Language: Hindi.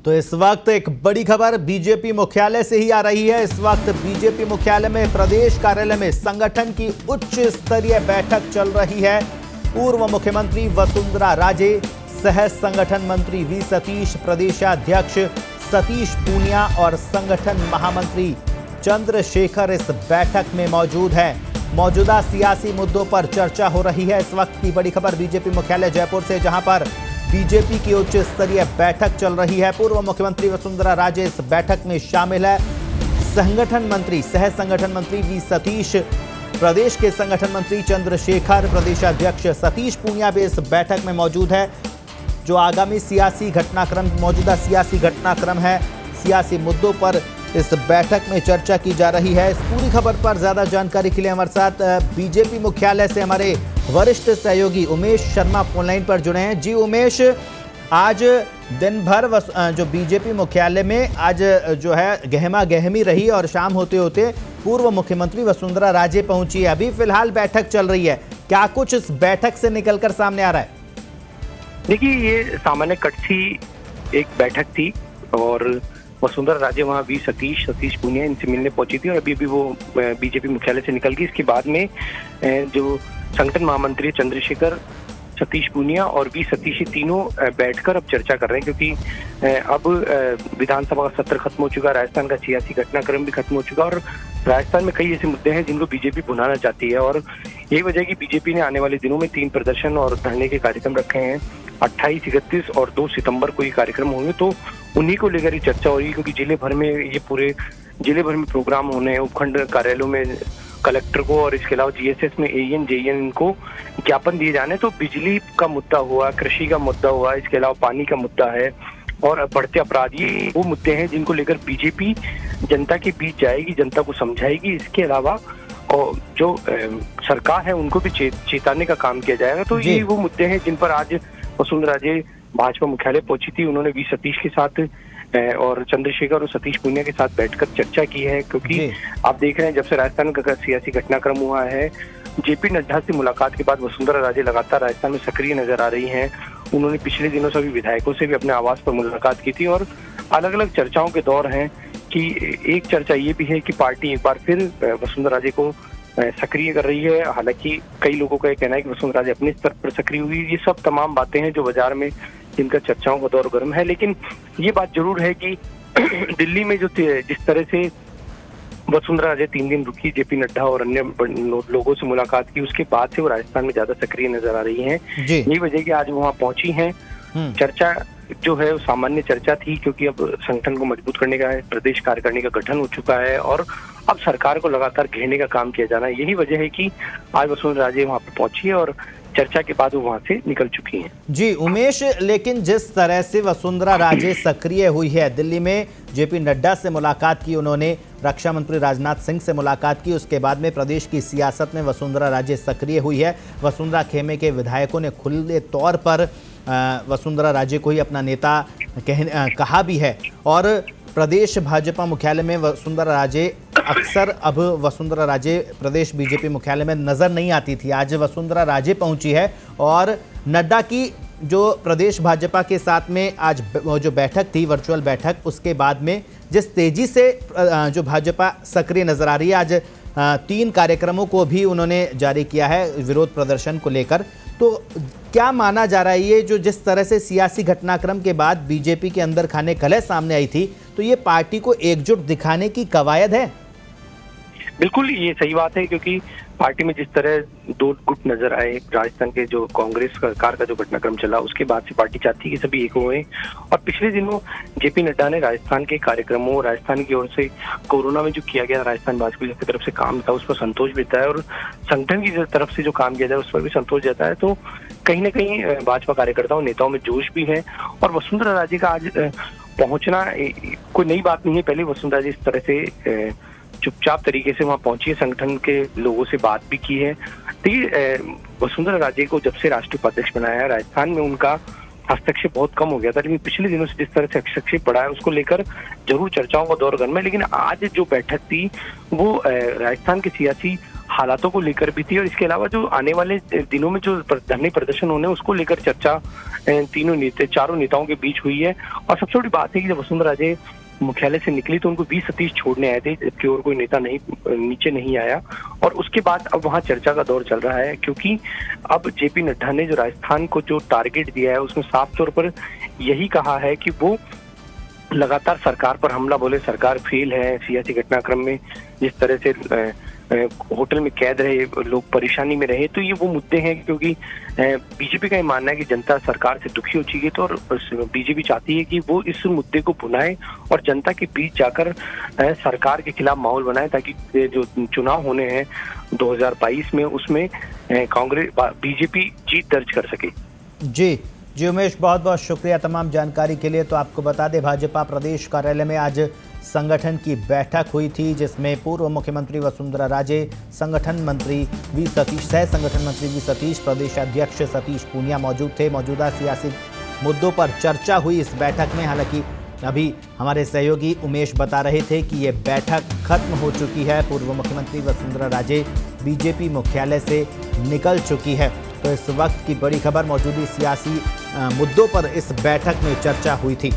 तो इस वक्त एक बड़ी खबर बीजेपी मुख्यालय से ही आ रही है। इस वक्त बीजेपी मुख्यालय में प्रदेश कार्यालय में संगठन की उच्च स्तरीय बैठक चल रही है। पूर्व मुख्यमंत्री वसुंधरा राजे, सह संगठन मंत्री वी सतीश, प्रदेशाध्यक्ष सतीश पूनिया और संगठन महामंत्री चंद्रशेखर इस बैठक में मौजूद है। मौजूदा सियासी मुद्दों पर चर्चा हो रही है। इस वक्त की बड़ी खबर बीजेपी मुख्यालय जयपुर से, जहां पर बीजेपी की उच्च स्तरीय बैठक चल रही है। पूर्व मुख्यमंत्री वसुंधरा राजे इस बैठक में शामिल है। संगठन मंत्री, सह संगठन मंत्री वी सतीश, प्रदेश के संगठन मंत्री चंद्रशेखर, प्रदेशाध्यक्ष सतीश पूनिया भी इस बैठक में मौजूद है। जो आगामी सियासी घटनाक्रम, मौजूदा सियासी घटनाक्रम है, सियासी मुद्दों पर इस बैठक में चर्चा की जा रही है। इस पूरी खबर पर ज्यादा जानकारी के लिए हमारे साथ बीजेपी मुख्यालय से हमारे वरिष्ठ सहयोगी उमेश शर्मा फोनलाइन पर जुड़े हैं। जी उमेश, आज दिन भर जो बीजेपी मुख्यालय में आज जो है गहमा गहमी रही और शाम होते होते पूर्व मुख्यमंत्री वसुंधरा राजे पहुंची है। अभी फिलहाल बैठक चल रही है, क्या कुछ इस बैठक से निकलकर सामने आ रहा है? देखिए, ये सामान्य कट सी एक बैठक थी और वसुंधरा राजे वहाँ वी सतीश पूनिया इनसे मिलने पहुंची थी और अभी वो बीजेपी मुख्यालय से निकल गई। इसके बाद में जो संगठन महामंत्री चंद्रशेखर, सतीश पूनिया और वी सतीश तीनों बैठकर अब चर्चा कर रहे हैं, क्योंकि अब विधानसभा का सत्र खत्म हो चुका है, राजस्थान का सियासी घटनाक्रम भी खत्म हो चुका है और राजस्थान में कई ऐसे मुद्दे हैं जिनको बीजेपी भुनाना चाहती है। और यही वजह है कि बीजेपी ने आने वाले दिनों में 3 प्रदर्शन और धरने के कार्यक्रम रखे हैं। 28, 31 और 2 सितंबर को ये कार्यक्रम होंगे, तो उन्हीं को लेकर ही चर्चा हो रही है, क्योंकि जिले भर में ये पूरे जिले भर में प्रोग्राम होने हैं। उपखंड कार्यालयों में कलेक्टर को और इसके अलावा जीएसएस में एएन जेईएन को ज्ञापन दिए जाने। तो बिजली का मुद्दा हुआ, कृषि का मुद्दा हुआ, इसके अलावा पानी का मुद्दा है और बढ़ते अपराध, ये वो मुद्दे हैं जिनको लेकर बीजेपी जनता के बीच जाएगी, जनता को समझाएगी। इसके अलावा और जो सरकार है उनको भी चेताने का काम किया जाएगा। तो ये वो मुद्दे हैं जिन पर आज वसुंधरा राजे भाजपा मुख्यालय पहुंची थी। उन्होंने वी सतीश के साथ और चंद्रशेखर और सतीश पूनिया के साथ बैठकर चर्चा की है, क्योंकि आप देख रहे हैं जब से राजस्थान का सियासी घटनाक्रम हुआ है, जेपी नड्डा से मुलाकात के बाद वसुंधरा राजे लगातार राजस्थान में सक्रिय नजर आ रही हैं। उन्होंने पिछले दिनों सभी विधायकों से भी अपने आवास पर मुलाकात की थी और अलग अलग चर्चाओं के दौर हैं कि एक चर्चा ये भी है कि पार्टी एक बार फिर वसुंधरा राजे को सक्रिय कर रही है। हालांकि कई लोगों का यह कहना है कि वसुंधरा राजे अपने स्तर पर सक्रिय हुई। ये सब तमाम बातें हैं जो बाजार में जिनका चर्चाओं का दौर गर्म है। लेकिन ये बात जरूर है कि दिल्ली में जो जिस तरह से वसुंधरा राजे 3 दिन रुकी, जेपी नड्डा और अन्य लोगों से मुलाकात की, उसके बाद से वो राजस्थान में ज्यादा सक्रिय नजर आ रही हैं। यही वजह कि आज वहाँ पहुंची हैं। चर्चा जो है वो सामान्य चर्चा थी, क्योंकि अब संगठन को मजबूत करने का है, प्रदेश कार्यकारिणी का गठन हो चुका है और अब सरकार को लगातार घेरने का काम किया जाना है। यही वजह है कि आज वसुंधरा राजे वहाँ पे पहुंची है और चर्चा के बाद वो वहां से निकल चुकी हैं। जी उमेश, लेकिन जिस तरह से वसुंधरा राजे सक्रिय हुई है, दिल्ली में जेपी नड्डा से मुलाकात की उन्होंने, रक्षा मंत्री राजनाथ सिंह से मुलाकात की, उसके बाद में प्रदेश की सियासत में वसुंधरा राजे सक्रिय हुई है। वसुंधरा खेमे के विधायकों ने खुले तौर पर वसुंधरा राजे को ही अपना नेता कहा भी है और प्रदेश भाजपा मुख्यालय में वसुंधरा राजे अक्सर, अब वसुंधरा राजे प्रदेश बीजेपी मुख्यालय में नजर नहीं आती थी। आज वसुंधरा राजे पहुंची है और नड्डा की जो प्रदेश भाजपा के साथ में आज जो बैठक थी, वर्चुअल बैठक, उसके बाद में जिस तेजी से जो भाजपा सक्रिय नजर आ रही है, आज 3 कार्यक्रमों को भी उन्होंने जारी किया है विरोध प्रदर्शन को लेकर। तो क्या माना जा रहा है, ये जो जिस तरह से सियासी घटनाक्रम के बाद बीजेपी के अंदर खाने कलह सामने आई थी, तो ये पार्टी को एकजुट दिखाने की कवायद है? बिल्कुल, ये सही बात है, क्योंकि पार्टी में जिस तरह 2 गुट नजर आए, राजस्थान के जो कांग्रेस सरकार का जो घटनाक्रम चला, उसके बाद से पार्टी चाहती है कि सभी एक हुए। और पिछले दिनों जेपी नड्डा ने राजस्थान के कार्यक्रमों, राजस्थान की ओर से कोरोना में जो किया गया राजस्थान भाजपा की तरफ से काम था, उस पर संतोष जताया और संगठन की तरफ से जो काम किया जाए उस पर भी संतोष जताया। तो कहीं ना कहीं भाजपा कार्यकर्ताओं, नेताओं में जोश भी है और वसुंधरा राजे का आज पहुंचना कोई नई बात नहीं है। पहले वसुंधरा राजे इस तरह से चुपचाप तरीके से वहां पहुंची है, संगठन के लोगों से बात भी की है। तो वसुंधरा राजे को जब से राष्ट्रीय उपाध्यक्ष बनाया है, राजस्थान में उनका हस्तक्षेप बहुत कम हो गया था, लेकिन पिछले दिनों से जिस तरह से हस्तक्षेप बढ़ा है उसको लेकर जरूर चर्चाओं का दौर गर्म है। लेकिन आज जो बैठक थी वो राजस्थान के सियासी हालातों को लेकर भी थी और इसके अलावा जो आने वाले दिनों में जो धरने प्रदर्शन होने उसको लेकर चर्चा चारों नेताओं के बीच हुई है। और सबसे बड़ी बात है कि जब वसुंधरा राजे मुख्यालय से निकली तो उनको वी सतीश छोड़ने आए थे, जबकि और कोई नेता नीचे नहीं आया। और उसके बाद अब वहां चर्चा का दौर चल रहा है, क्योंकि अब जेपी नड्डा ने जो राजस्थान को जो टारगेट दिया है उसमें साफ तौर पर यही कहा है कि वो लगातार सरकार पर हमला बोले, सरकार फेल है। सियासी घटनाक्रम में जिस तरह से होटल में कैद रहे लोग, परेशानी में रहे, तो ये वो मुद्दे हैं। क्योंकि बीजेपी का ये मानना है कि जनता सरकार से दुखी हो चुकी है, तो और बीजेपी चाहती है कि वो इस मुद्दे को भुनाए और जनता के बीच जाकर सरकार के खिलाफ माहौल बनाए, ताकि जो चुनाव होने हैं 2022 में उसमें कांग्रेस बीजेपी जीत दर्ज कर सके। जी उमेश, बहुत बहुत शुक्रिया तमाम जानकारी के लिए। तो आपको बता दें, भाजपा प्रदेश कार्यालय में आज संगठन की बैठक हुई थी, जिसमें पूर्व मुख्यमंत्री वसुंधरा राजे, सह संगठन मंत्री वी सतीश, प्रदेश अध्यक्ष सतीश पूनिया मौजूद थे। मौजूदा सियासी मुद्दों पर चर्चा हुई इस बैठक में। हालांकि अभी हमारे सहयोगी उमेश बता रहे थे कि ये बैठक खत्म हो चुकी है। पूर्व मुख्यमंत्री वसुंधरा राजे बीजेपी मुख्यालय से निकल चुकी है। तो इस वक्त की बड़ी खबर, मौजूदा सियासी मुद्दों पर इस बैठक में चर्चा हुई थी।